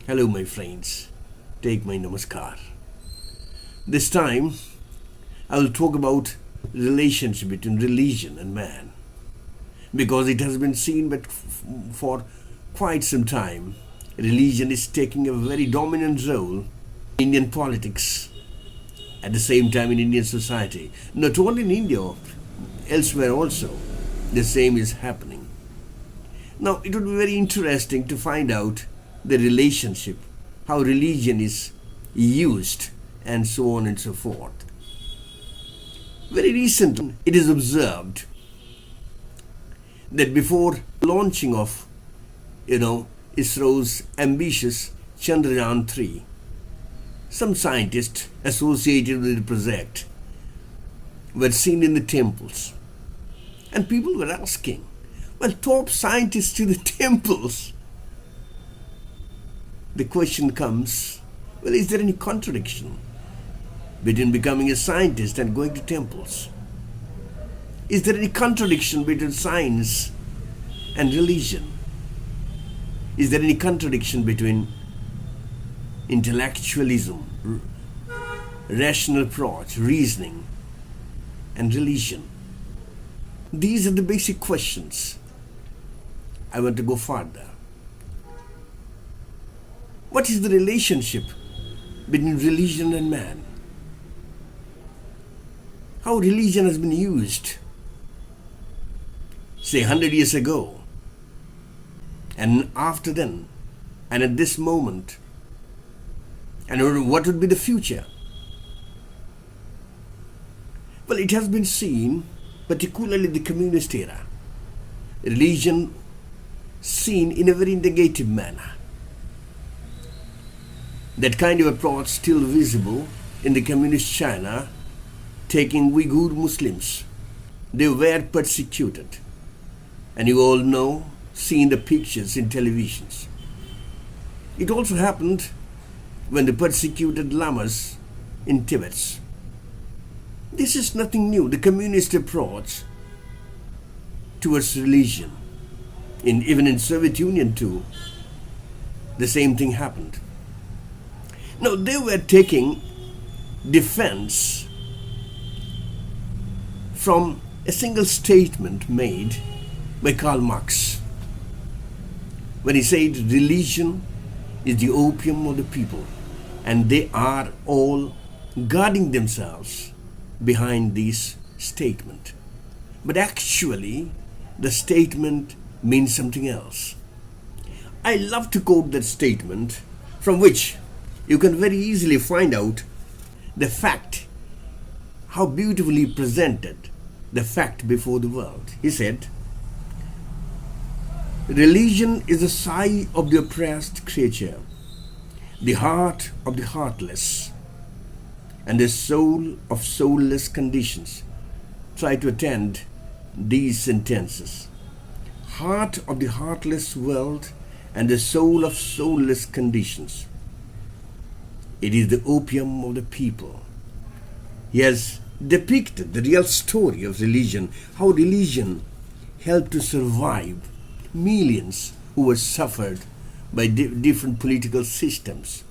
Hello, my friends. Take my namaskar. This time, I will talk about relationship between religion and man, because it has been seen that for quite some time, religion is taking a very dominant role in Indian politics, at the same time in Indian society. Not only in India, elsewhere also, the same is happening. Now, it would be very interesting to find out the relationship, how religion is used, and so on and so forth. Very recently, it is observed that before launching of, ISRO's ambitious Chandrayaan 3, some scientists associated with the project were seen in the temples. And people were asking, well, top scientists to the temples. The question comes, well, is there any contradiction between becoming a scientist and going to temples? Is there any contradiction between science and religion? Is there any contradiction between intellectualism, rational approach, reasoning, and religion? These are the basic questions. I want to go further. What is the relationship between religion and man? How religion has been used, say 100 years ago, and after then, and at this moment, and what would be the future? Well, it has been seen, particularly the communist era, religion seen in a very negative manner. That kind of approach still visible in the communist China, taking Uyghur Muslims. They were persecuted. And you all know, seen the pictures in televisions. It also happened when they persecuted lamas in Tibet. This is nothing new. The communist approach towards religion, even in Soviet Union too, the same thing happened. Now, they were taking defense from a single statement made by Karl Marx, when he said religion is the opium of the people, and they are all guarding themselves behind this statement. But actually, the statement means something else. I love to quote that statement, from which you can very easily find out the fact, how beautifully presented the fact before the world. He said, religion is the sigh of the oppressed creature, the heart of the heartless, and the soul of soulless conditions. Try to attend these sentences. Heart of the heartless world and the soul of soulless conditions. It is the opium of the people. He has depicted the real story of religion, how religion helped to survive millions who were suffered by different political systems.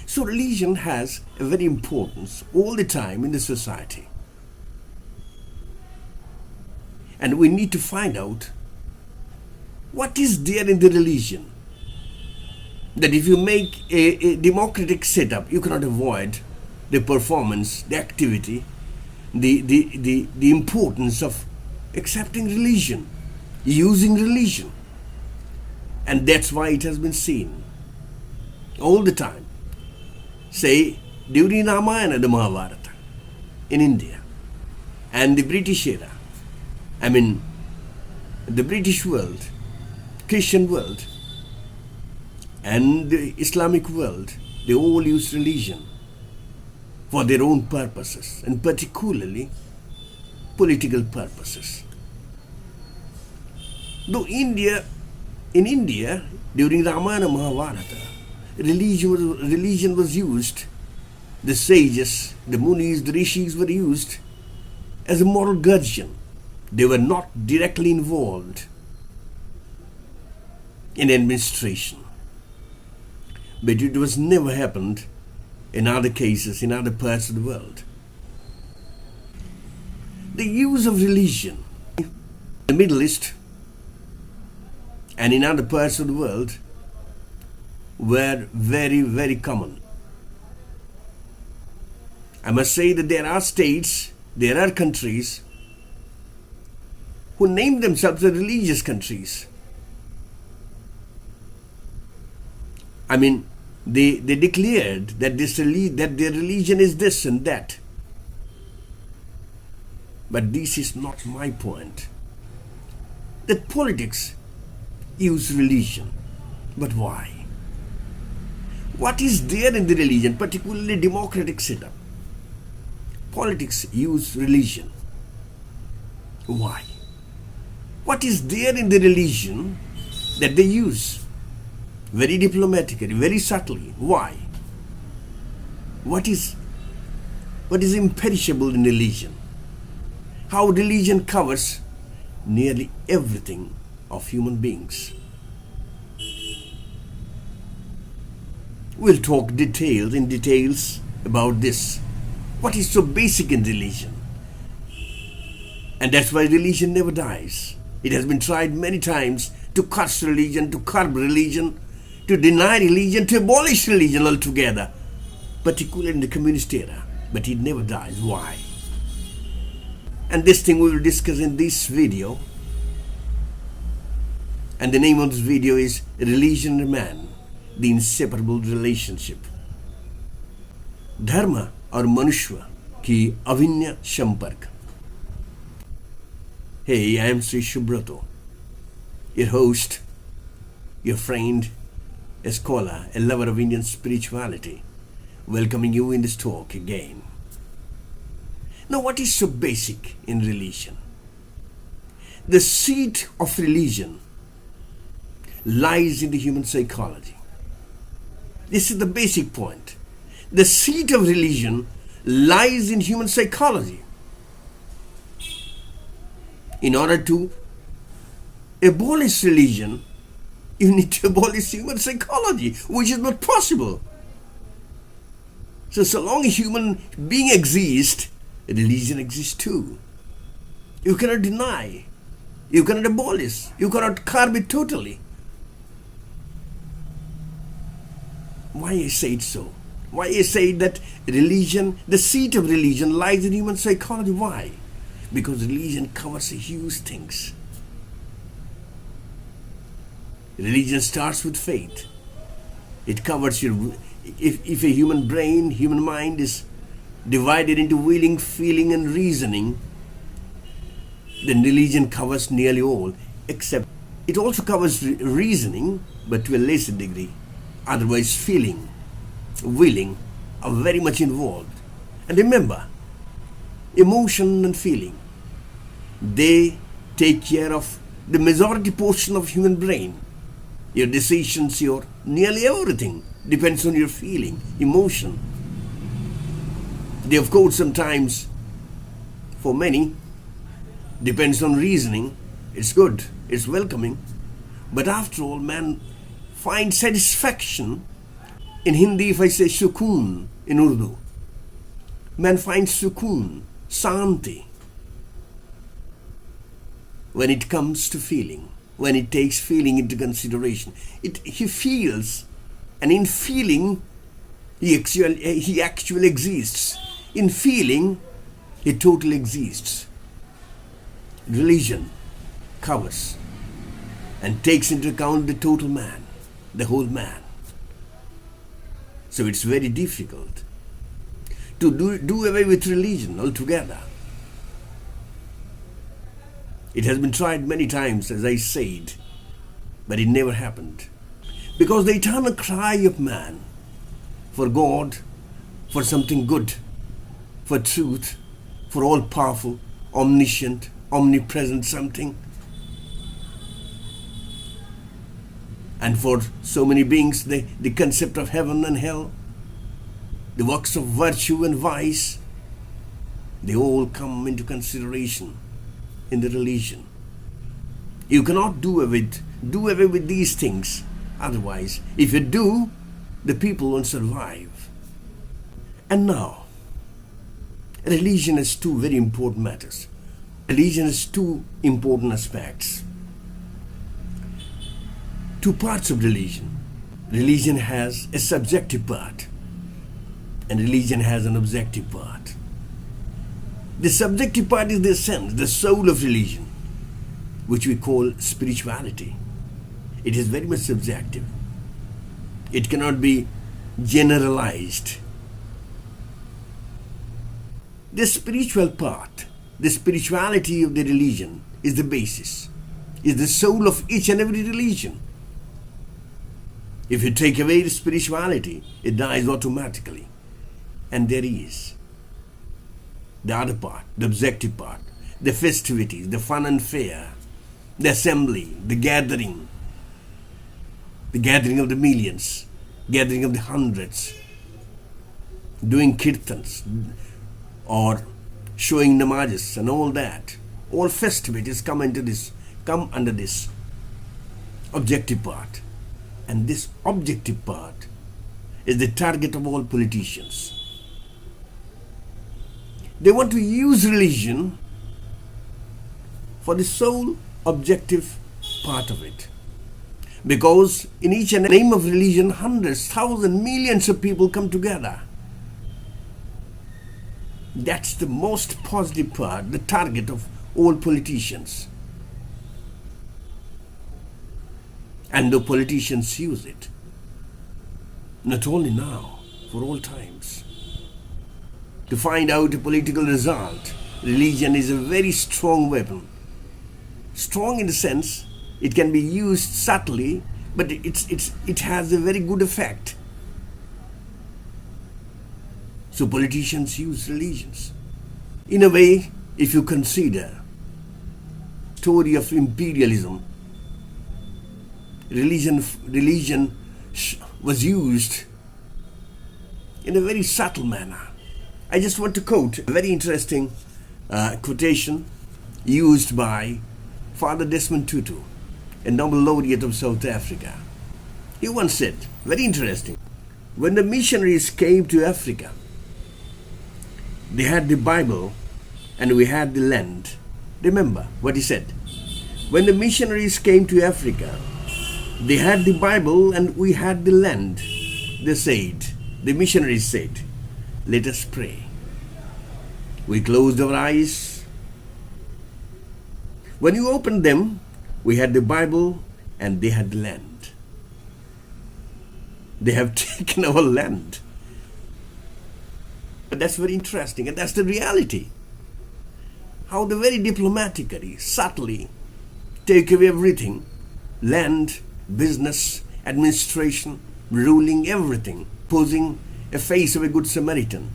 So religion has a very importance all the time in the society. And we need to find out what is there in the religion, that if you make a democratic setup, you cannot avoid the performance, the activity, the importance of accepting religion, using religion. And that's why it has been seen all the time. Say, during Ramayana, the Mahabharata in India, and the British era, the British world, Christian world, and the Islamic world, they all use religion for their own purposes, and particularly political purposes. Though in India, during Ramayana Mahabharata, religion was used, the sages, the munis, the rishis were used as a moral guardian. They were not directly involved in administration. but it was never happened in other cases, in other parts of the world. The use of religion in the Middle East and in other parts of the world were very, very common. I must say that there are states, there are countries who name themselves as religious countries. I mean, they declared that that their religion is this and that. But this is not my point. That politics use religion. But why? What is there in the religion, particularly democratic setup? Politics use religion. Why? What is there in the religion that they use? Very diplomatically, very subtly. Why? What is imperishable in religion? How religion covers nearly everything of human beings. We'll talk in details about this. What is so basic in religion? And that's why religion never dies. It has been tried many times to curse religion, to curb religion, to deny religion, to abolish religion altogether, particularly in the communist era. But it never dies. Why? And this thing we will discuss in this video. And the name of this video is Religion and Man, the Inseparable Relationship. Dharma-aur-Manushya ki avinna sampark. Hey, I am Srisubroto, your host, your friend, a scholar, a lover of Indian spirituality, welcoming you in this talk again. Now, what is so basic in religion? The seat of religion lies in the human psychology. This is the basic point. The seat of religion lies in human psychology. In order to abolish religion, you need to abolish human psychology, which is not possible. So long a human being exists, religion exists too. You cannot deny, you cannot abolish, you cannot curb it totally. Why I say it so? Why I say that religion, the seat of religion lies in human psychology? Why? Because religion covers huge things. Religion starts with faith. It covers your... If a human brain, human mind is divided into willing, feeling and reasoning, then religion covers nearly all, except it also covers reasoning, but to a lesser degree. Otherwise, feeling, willing are very much involved. And remember, emotion and feeling, they take care of the majority portion of human brain. Your decisions, your nearly everything depends on your feeling, emotion. They, of course, sometimes, for many, depends on reasoning. It's good, it's welcoming. But after all, man finds satisfaction. In Hindi, if I say sukoon in Urdu, man finds sukoon, shanti, when it comes to feeling, when it takes feeling into consideration. He feels, and in feeling, he actually exists. In feeling, he totally exists. Religion covers and takes into account the total man, the whole man. So it's very difficult to do away with religion altogether. It has been tried many times, as I said, but it never happened. Because the eternal cry of man for God, for something good, for truth, for all-powerful, omniscient, omnipresent something, and for so many beings, the concept of heaven and hell, the works of virtue and vice, they all come into consideration in the religion. You cannot do away with these things. Otherwise, if you do, the people won't survive. And now, religion has two very important matters. Religion has two important aspects. Two parts of religion. Religion has a subjective part and religion has an objective part. The subjective part is the essence, the soul of religion, which we call spirituality. It is very much subjective. It cannot be generalized. The spiritual part, the spirituality of the religion is the basis, is the soul of each and every religion. If you take away the spirituality, it dies automatically. And there is the other part, the objective part, the festivities, the fun and fair, the assembly, the gathering of the millions, gathering of the hundreds, doing kirtans or showing namazes and all that. All festivities come under this objective part. And this objective part is the target of all politicians. They want to use religion for the sole objective part of it. Because in each and name of religion, hundreds, thousands, millions of people come together. That's the most positive part, the target of all politicians. And the politicians use it, not only now, for all times. To find out a political result, religion is a very strong weapon. Strong in the sense it can be used subtly, but it has a very good effect. So politicians use religions. In a way, if you consider the story of imperialism, religion was used in a very subtle manner. I just want to quote a very interesting quotation used by Father Desmond Tutu, a Nobel laureate of South Africa. He once said, very interesting, when the missionaries came to Africa, they had the Bible and we had the land. Remember what he said. When the missionaries came to Africa, they had the Bible and we had the land. They said, the missionaries said, let us pray. We closed our eyes. When you opened them, we had the Bible and they had the land. They have taken our land. But that's very interesting, and that's the reality. How they very diplomatically, subtly take away everything, land, business, administration, ruling everything, posing a face of a good Samaritan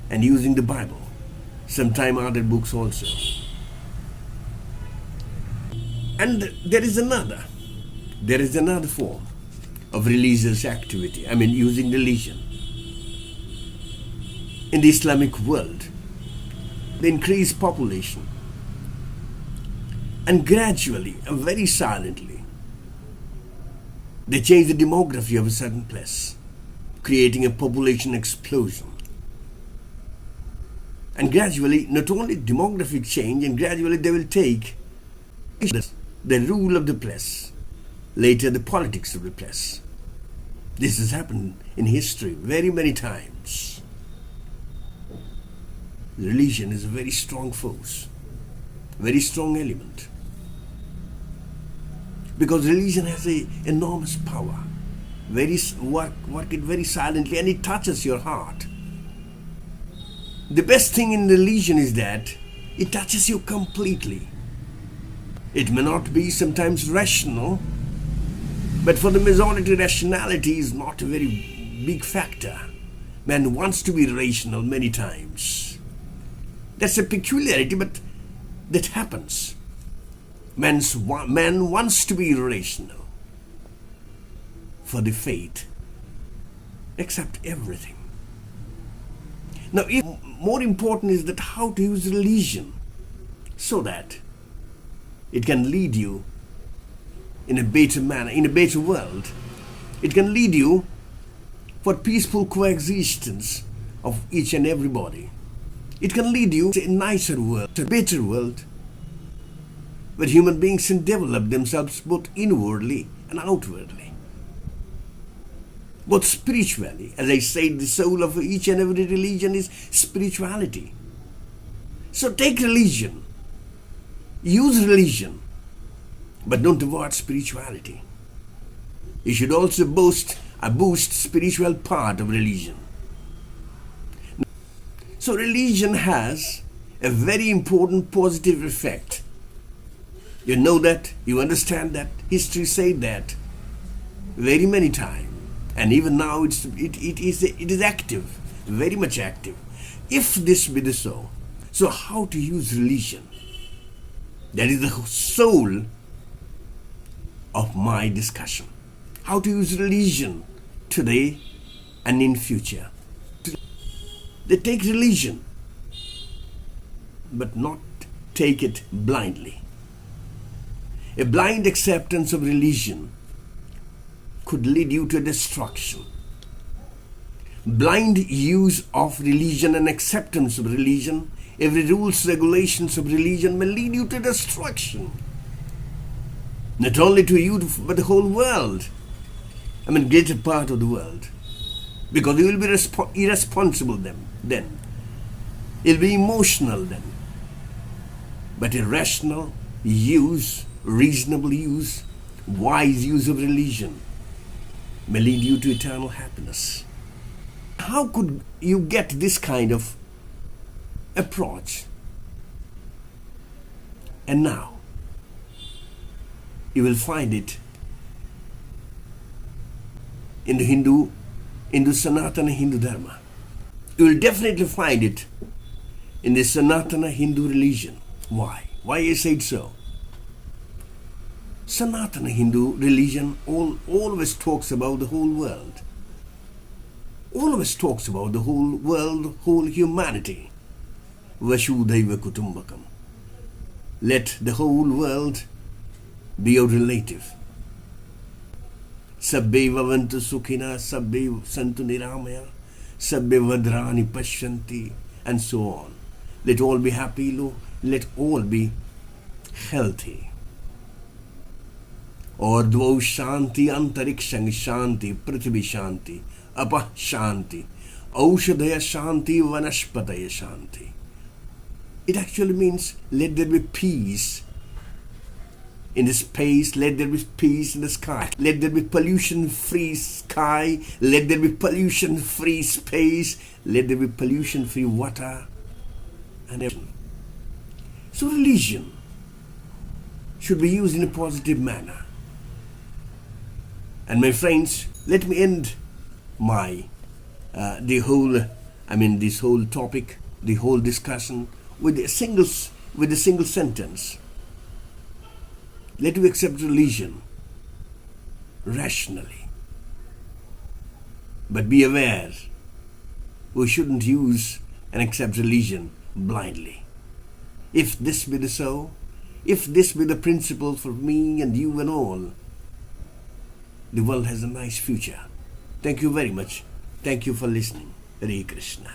and using the Bible, sometime other books also. And there is another form of religious activity, using religion. In the Islamic world, the increased population, and gradually and very silently, they change the demography of a certain place, creating a population explosion. And gradually, not only demographic change, and gradually they will take the rule of the place, later the politics of the place. This has happened in history very many times. Religion is a very strong force, very strong element. Because religion has an enormous power, work it very silently, and it touches your heart. The best thing in religion is that it touches you completely. It may not be sometimes rational, but for the majority, rationality is not a very big factor. Man wants to be rational many times. That's a peculiarity, but that happens. Man wants to be rational. For the faith, accept everything. Now, more important is that how to use religion so that it can lead you in a better manner, in a better world. It can lead you for peaceful coexistence of each and everybody. It can lead you to a nicer world, a better world, where human beings can develop themselves both inwardly and outwardly. Both spiritually, as I said, the soul of each and every religion is spirituality. So take religion, use religion, but don't avoid spirituality. You should also boost spiritual part of religion. So religion has a very important positive effect. You know that, you understand that, history said that very many times, and even now it is active, very much active. If this be the so how to use religion? That is the soul of my discussion. How to use religion today and in future. They take religion, but not take it blindly. A blind acceptance of religion could lead you to destruction. Blind use of religion and acceptance of religion, every rules, regulations of religion may lead you to destruction. Not only to you, but the whole world. I mean, greater part of the world. Because you will be irresponsible then. You'll be emotional then. But a rational use, reasonable use, wise use of religion may lead you to eternal happiness. How could you get this kind of approach? And now, you will find it in the Hindu Sanatana Hindu Dharma. You will definitely find it in the Sanatana Hindu religion. Why? Why I said so? Sanatana Hindu religion always talks about the whole world. Always talks about the whole world, whole humanity. Vasudhaiva Kutumbakam. Let the whole world be your relative. Sabbe vavantu sukhina, sabbe santu niramaya, sabbe vadrani pashyanti, and so on. Let all be happy, let all be healthy. और द्वौ शांति अंतरिक्षं शांति पृथ्वी शांति अपः शांति औषधय शांति वनस्पतय शांति. It actually means let there be peace in the space, let there be peace in the sky, let there be pollution-free sky, let there be pollution-free space, let there be pollution-free water and everything. So religion should be used in a positive manner. And my friends, let me end this whole topic, the whole discussion with a single sentence. Let us accept religion rationally. But be aware, we shouldn't use and accept religion blindly. If this be the so, if this be the principle for me and you and all, the world has a nice future. Thank you very much. Thank you for listening. Hare Krishna.